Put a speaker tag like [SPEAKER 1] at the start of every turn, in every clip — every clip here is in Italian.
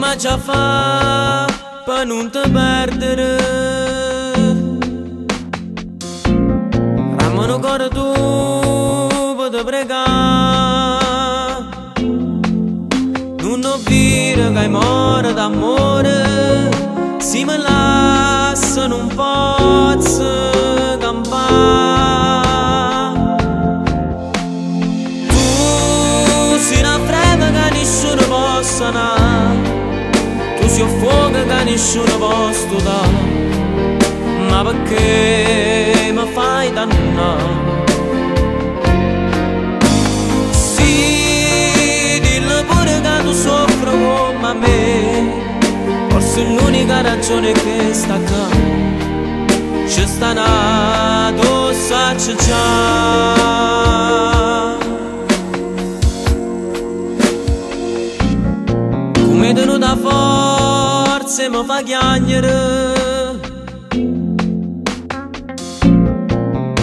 [SPEAKER 1] Come già fa per non te perdere? Ramano cuore tu per te pregare. Non dire che hai more d'amore, se mi lascia non posso campare. Tu sei una freva che nessuno possa andare, tu sei un fuoco che nessuno possa dare, ma perché mi fai dannare? Sì, dillo pure che tu soffri come me, forse l'unica ragione che sta qua, ci sta nato, sacci già. Come tenuta forza mi fa chiagnere,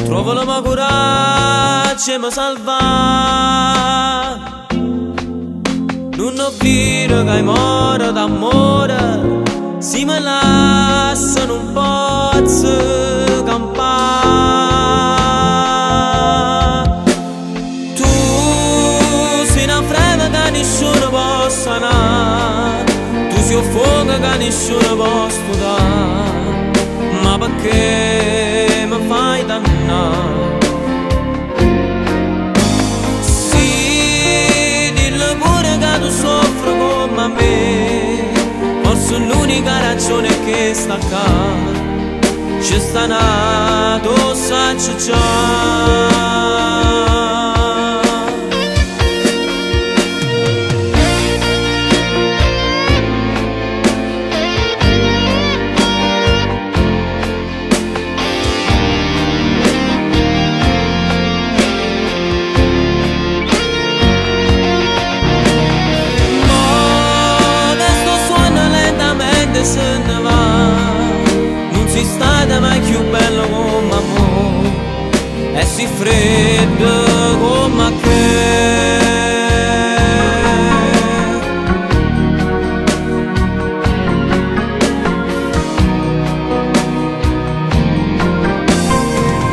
[SPEAKER 1] trovo la mia coraggio e mi salva. Non ho vero che hai more d'amore, se mi lascia non posso campare. Tu sei una freva che nessuno possa andare, tu sei un fuoco che nessuno possa dare, ma perché mi fai dannare? Sì, dillo pure che tu soffri come me, forse l'unica ragione che sta qua, ci sta nato, sacci già. Se ne va, non si stata mai più bello come amore, e si freddo come che.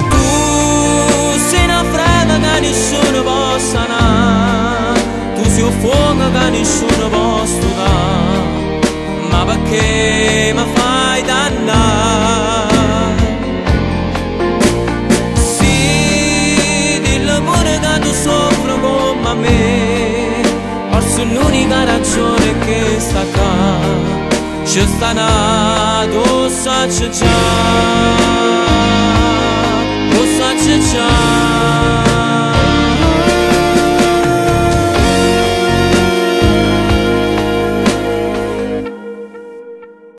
[SPEAKER 1] Tu sei una freva che nessuno possa andare, tu sei un fuoco che nessuno possa dare, ma perché mi fai dannare? Sì, dillo pure che tu soffri come me, forse l'unica ragione che sta qua, ci sta nato, sacci già, lo sacci già.